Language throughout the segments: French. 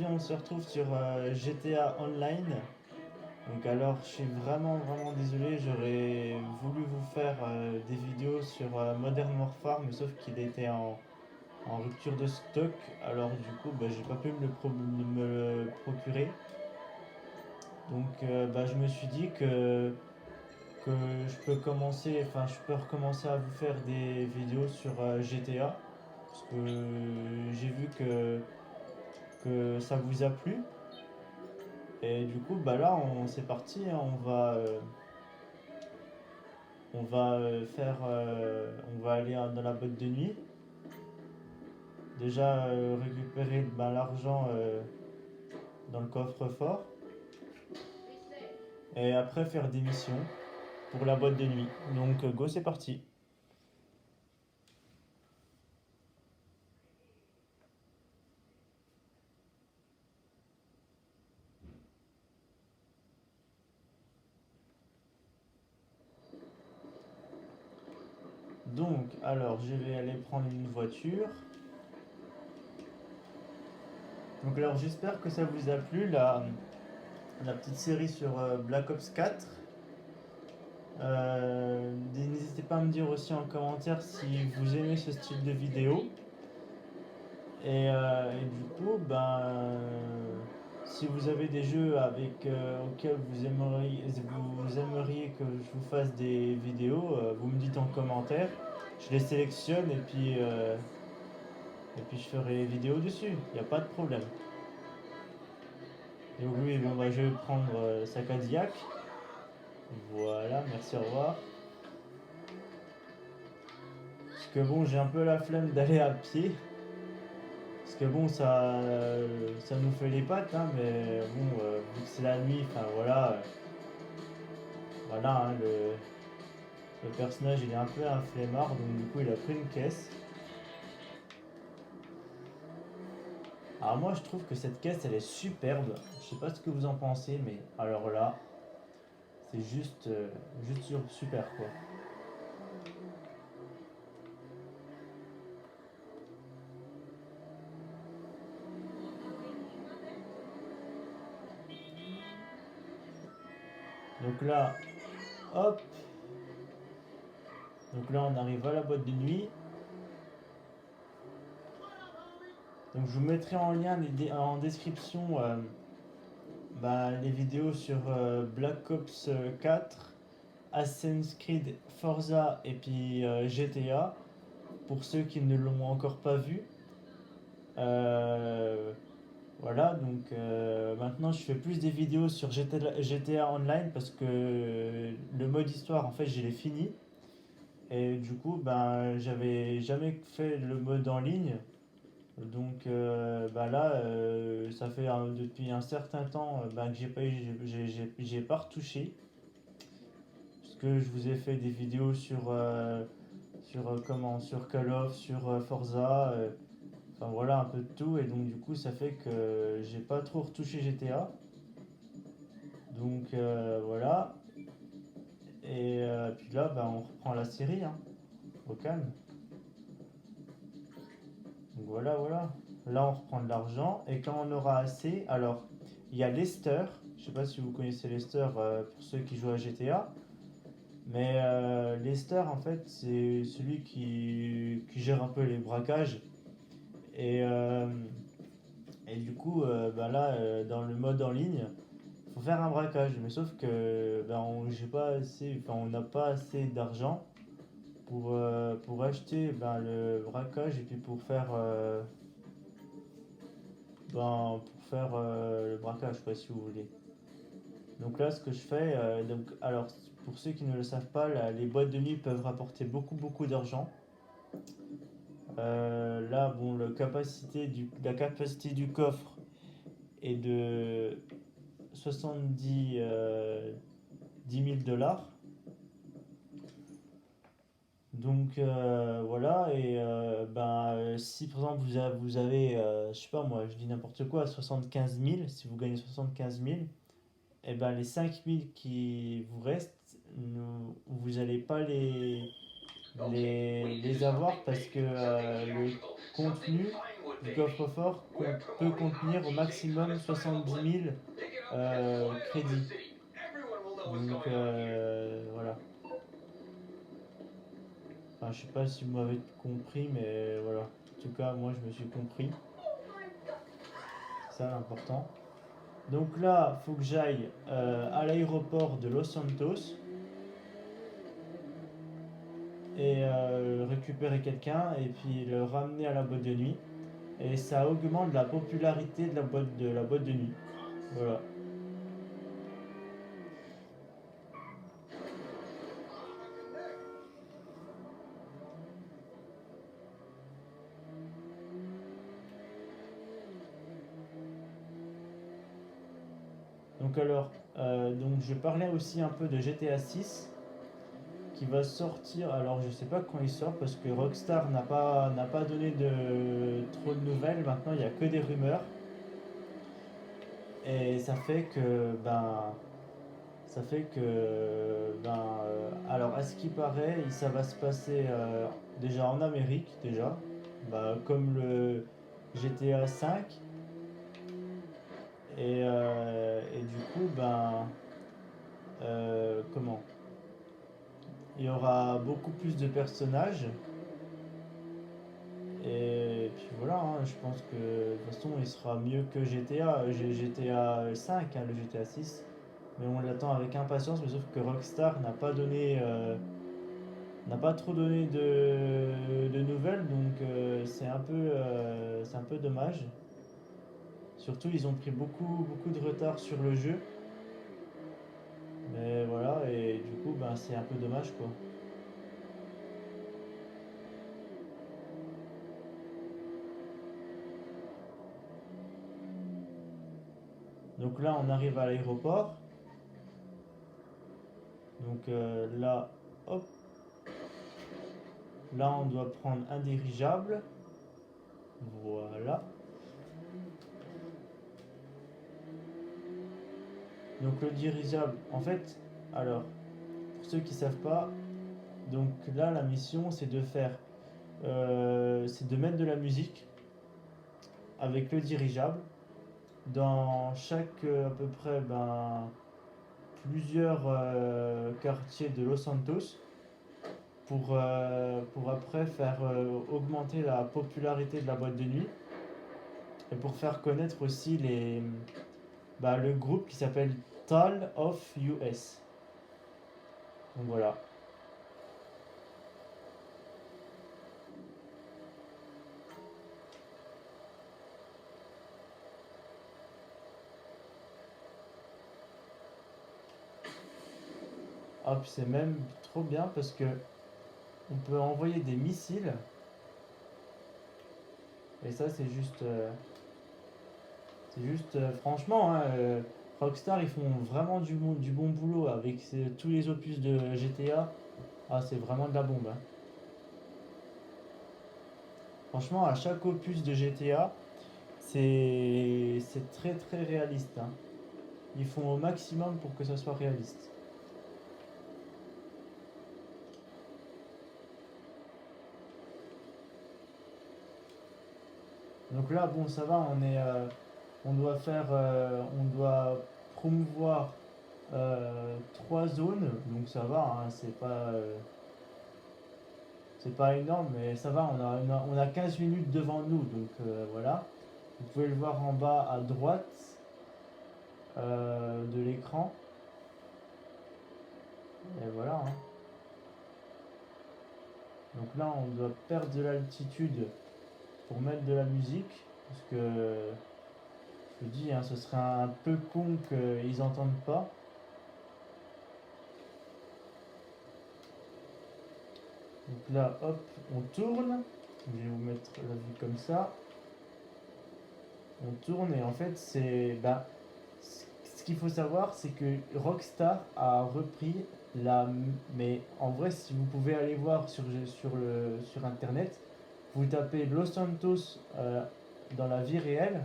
aujourd'hui on se retrouve sur GTA Online. Donc alors je suis vraiment désolé, j'aurais voulu vous faire des vidéos sur Modern Warfare, mais sauf qu'il était en rupture de stock. Alors du coup bah, j'ai pas pu me le procurer. Donc je me suis dit que je peux recommencer à vous faire des vidéos sur GTA. Parce que j'ai vu que ça vous a plu. Et du coup, bah là, c'est parti, hein, on va aller dans la boîte de nuit. Déjà récupérer l'argent dans le coffre-fort. Et après faire des missions pour la boîte de nuit. Donc go, c'est parti. Donc, alors, je vais aller prendre une voiture. Donc, alors, j'espère que ça vous a plu, la petite série sur Black Ops 4. N'hésitez pas à me dire aussi en commentaire si vous aimez ce style de vidéo. Et du coup, si vous avez des jeux auxquels vous aimeriez que je vous fasse des vidéos, vous me dites en commentaire. Je les sélectionne et puis je ferai des vidéos dessus. Il n'y a pas de problème. Donc oui, bon, bah, je vais prendre sa Cadillac. Voilà, merci, au revoir. Parce que bon, j'ai un peu la flemme d'aller à pied. Parce que bon, ça nous fait les pattes, hein, mais bon, vu que c'est la nuit, enfin voilà, hein, le personnage il est un peu un flemmard, donc du coup il a pris une caisse. Alors moi je trouve que cette caisse elle est superbe. Je sais pas ce que vous en pensez, mais alors là, c'est juste super quoi. Donc là, hop, donc là on arrive à la boîte de nuit. Donc je vous mettrai en lien en description les vidéos sur Black Ops 4, Assassin's Creed, Forza et puis GTA pour ceux qui ne l'ont encore pas vu. Euh, voilà, donc maintenant je fais plus des vidéos sur GTA Online parce que le mode histoire en fait je l'ai fini et du coup j'avais jamais fait le mode en ligne. Donc là, ça fait depuis un certain temps que j'ai pas retouché. Parce que je vous ai fait des vidéos sur Call of, sur Forza, enfin voilà un peu de tout. Et donc du coup, ça fait que j'ai pas trop retouché GTA. Donc voilà. Et puis là, on reprend la série, hein, au calme. Donc voilà. Là, on reprend de l'argent. Et quand on aura assez, alors, il y a Lester. Je sais pas si vous connaissez Lester pour ceux qui jouent à GTA. Mais Lester, en fait, c'est celui qui gère un peu les braquages. Et, euh, et du coup, dans le mode en ligne, il faut faire un braquage. Mais sauf que j'ai pas assez, on n'a pas assez d'argent pour acheter le braquage et puis pour faire le braquage, quoi, si vous voulez. Donc là, ce que je fais, alors pour ceux qui ne le savent pas, les boîtes de nuit peuvent rapporter beaucoup d'argent. Là, bon, la capacité du coffre est de 70 10 000 dollars. Donc voilà, et si par exemple vous avez je sais pas moi, je dis n'importe quoi, 75 000, si vous gagnez 75 000, et ben les 5 000 qui vous restent, vous n'allez pas les avoir parce que le contenu du coffre-fort peut contenir au maximum 70 000 crédits. Donc voilà. Enfin, je sais pas si vous m'avez compris, mais voilà. En tout cas, moi, je me suis compris. C'est ça l'important. Donc là, faut que j'aille à l'aéroport de Los Santos et récupérer quelqu'un et puis le ramener à la boîte de nuit. Et ça augmente la popularité de la boîte de nuit. Voilà. Donc alors, donc je parlais aussi un peu de GTA 6 qui va sortir. Alors je sais pas quand il sort parce que Rockstar n'a pas donné de trop de nouvelles. Maintenant il y a que des rumeurs et ça fait que alors à ce qui paraît ça va se passer déjà en Amérique déjà, comme le GTA 5 et du coup comment il y aura beaucoup plus de personnages. Et puis voilà, hein, je pense que de toute façon il sera mieux que GTA. J'ai GTA 5, hein, le GTA 6. Mais on l'attend avec impatience, mais sauf que Rockstar n'a pas trop donné de nouvelles, donc c'est un peu dommage. Surtout ils ont pris beaucoup de retard sur le jeu. Mais voilà, et du coup c'est un peu dommage quoi. Donc là on arrive à l'aéroport. Donc là, hop, là on doit prendre un dirigeable. Voilà. Donc le dirigeable, en fait, alors, pour ceux qui savent pas, donc là la mission c'est de mettre de la musique avec le dirigeable dans chaque à peu près plusieurs quartiers de Los Santos pour après faire augmenter la popularité de la boîte de nuit et pour faire connaître aussi le groupe qui s'appelle Toll of US. Donc voilà. Ah, puis c'est même trop bien parce que on peut envoyer des missiles et ça c'est juste franchement hein, Rockstar ils font vraiment du bon boulot avec tous les opus de GTA. Ah c'est vraiment de la bombe, hein. Franchement à chaque opus de GTA c'est très très réaliste, hein. Ils font au maximum pour que ça soit réaliste. Donc là bon ça va on doit promouvoir trois zones, donc ça va, hein, c'est pas énorme, mais ça va, on a 15 minutes devant nous, donc voilà. Vous pouvez le voir en bas à droite de l'écran, et voilà, hein. Donc là, on doit perdre de l'altitude pour mettre de la musique, parce que je vous dis, hein, ce serait un peu con qu'ils entendent pas. Donc là, hop, on tourne. Je vais vous mettre la vue comme ça. On tourne et en fait, ce qu'il faut savoir, c'est que Rockstar a repris la. Mais en vrai, si vous pouvez aller voir sur internet, vous tapez Los Santos dans la vie réelle,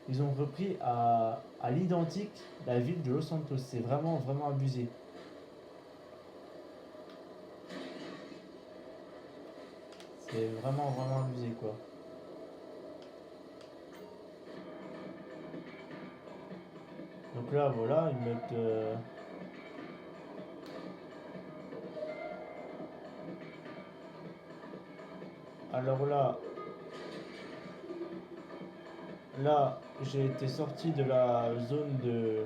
ils ont repris à l'identique la ville de Los Santos. C'est vraiment, vraiment abusé. C'est vraiment, vraiment abusé quoi. Donc là, voilà, ils mettent. Alors là, j'ai été sorti de la zone de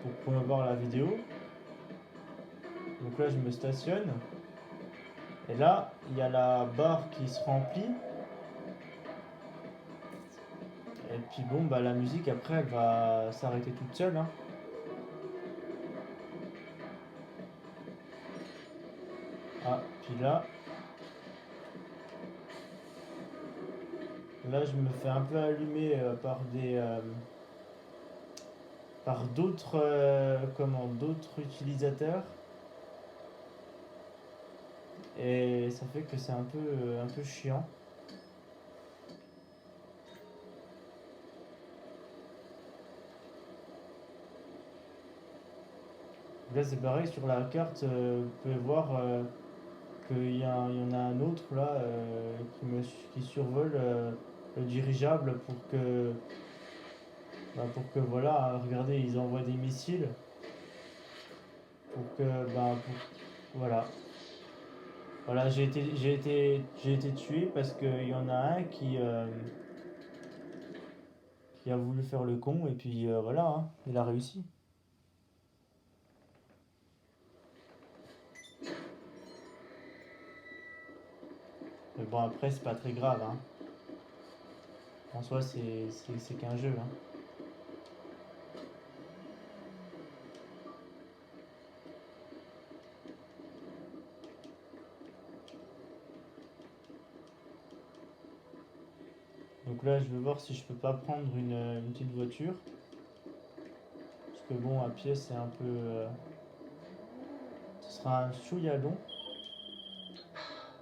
pour promouvoir la vidéo. Donc là, je me stationne. Et là, il y a la barre qui se remplit. Et puis bon, bah la musique après, elle va s'arrêter toute seule, hein. Ah, puis là, je me fais un peu allumer par d'autres, d'autres utilisateurs. Et ça fait que c'est un peu chiant. Là, c'est pareil, sur la carte, vous pouvez voir il y en a un autre là qui survole le dirigeable pour que voilà, regardez, ils envoient des missiles pour que, voilà. Voilà, j'ai été tué parce qu'il y en a un qui a voulu faire le con et puis voilà, hein, il a réussi. Mais bon, après, c'est pas très grave, hein. En soi, c'est qu'un jeu, hein. Donc là, je vais voir si je peux pas prendre une petite voiture. Parce que bon, à pied, c'est un peu. Ce sera un chouïa long.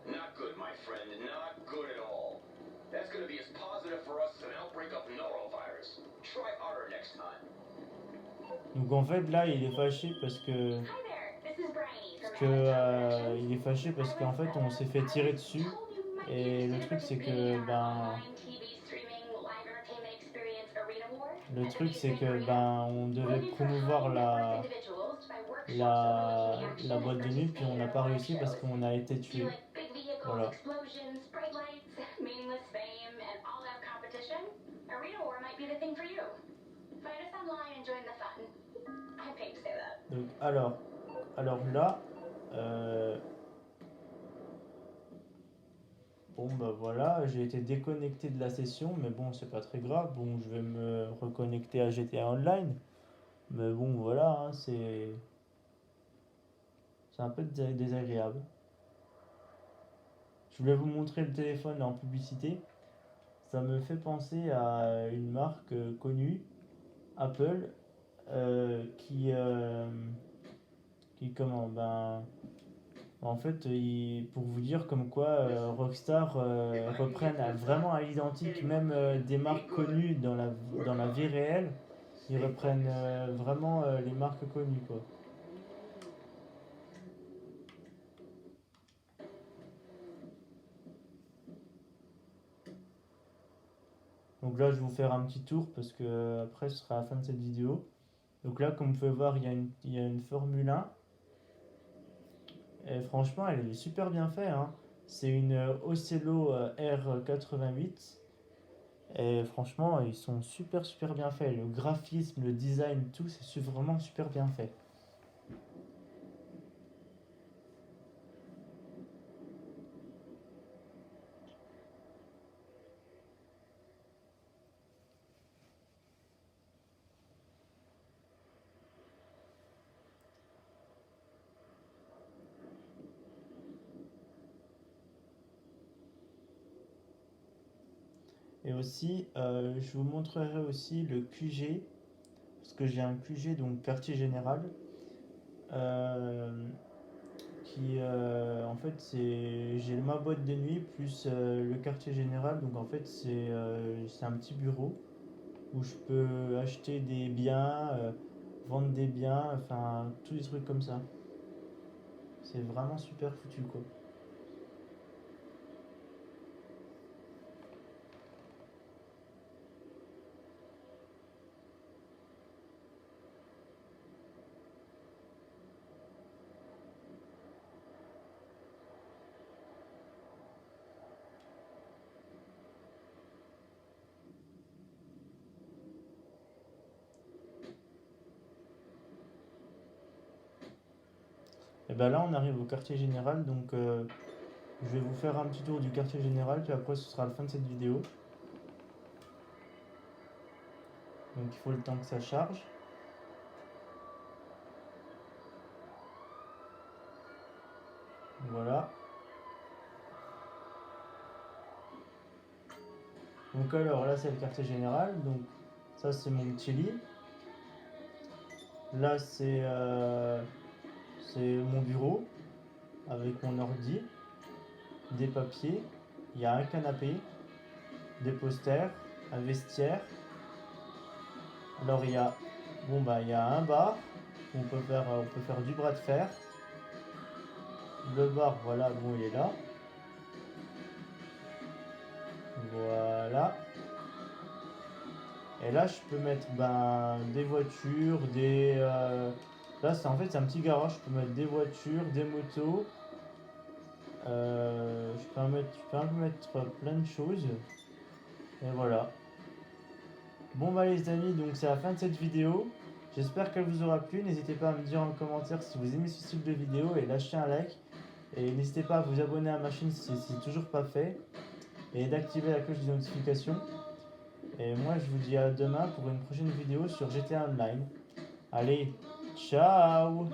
Not good, my friend. Not good at all. That's going to be as positive for us as an outbreak of norovirus. Try harder next time. Donc en fait, là, il est fâché il est fâché parce qu'en fait, on s'est fait tirer dessus. Et le truc, c'est que, on devait promouvoir la boîte de nuit, puis on n'a pas réussi parce qu'on a été tué. Voilà. Donc, alors là, euh, bon bah voilà, j'ai été déconnecté de la session, mais bon, c'est pas très grave. Bon, je vais me reconnecter à GTA Online, mais bon, voilà, hein, c'est un peu désagréable. Je voulais vous montrer le téléphone en publicité. Ça me fait penser à une marque connue, Apple, qui, comment, en fait, pour vous dire comme quoi Rockstar reprennent vraiment à l'identique, même des marques connues dans la vie réelle, ils reprennent vraiment les marques connues, quoi. Donc là, je vais vous faire un petit tour parce que après, ce sera la fin de cette vidéo. Donc là, comme vous pouvez voir, il y a une Formule 1. Et franchement, elle est super bien faite, hein. C'est une Ocelot R88. Et franchement, ils sont super bien faits. Le graphisme, le design, tout, vraiment super bien fait. Et aussi, je vous montrerai aussi le QG, parce que j'ai un QG, donc quartier général, euh, en fait, j'ai ma boîte de nuit plus le quartier général, donc en fait, c'est un petit bureau où je peux acheter des biens, vendre des biens, enfin, tous des trucs comme ça. C'est vraiment super foutu, quoi. Et ben là on arrive au quartier général, donc je vais vous faire un petit tour du quartier général, puis après ce sera la fin de cette vidéo. Donc il faut le temps que ça charge. Voilà. Donc alors là c'est le quartier général, donc ça c'est mon petit lit. Là c'est mon bureau avec mon ordi, des papiers, il y a un canapé, des posters, un vestiaire. Alors il y a il y a un bar où on peut faire du bras de fer. Le bar voilà bon il est là. Voilà. Et là, je peux mettre des voitures, là, c'est en fait c'est un petit garage. Je peux mettre des voitures, des motos. Je peux un peu mettre plein de choses. Et voilà. Bon bah les amis, donc c'est la fin de cette vidéo. J'espère qu'elle vous aura plu. N'hésitez pas à me dire en commentaire si vous aimez ce style de vidéo et lâchez un like. Et n'hésitez pas à vous abonner à ma chaîne si c'est toujours pas fait. Et d'activer la cloche des notifications. Et moi je vous dis à demain pour une prochaine vidéo sur GTA Online. Allez, ciao!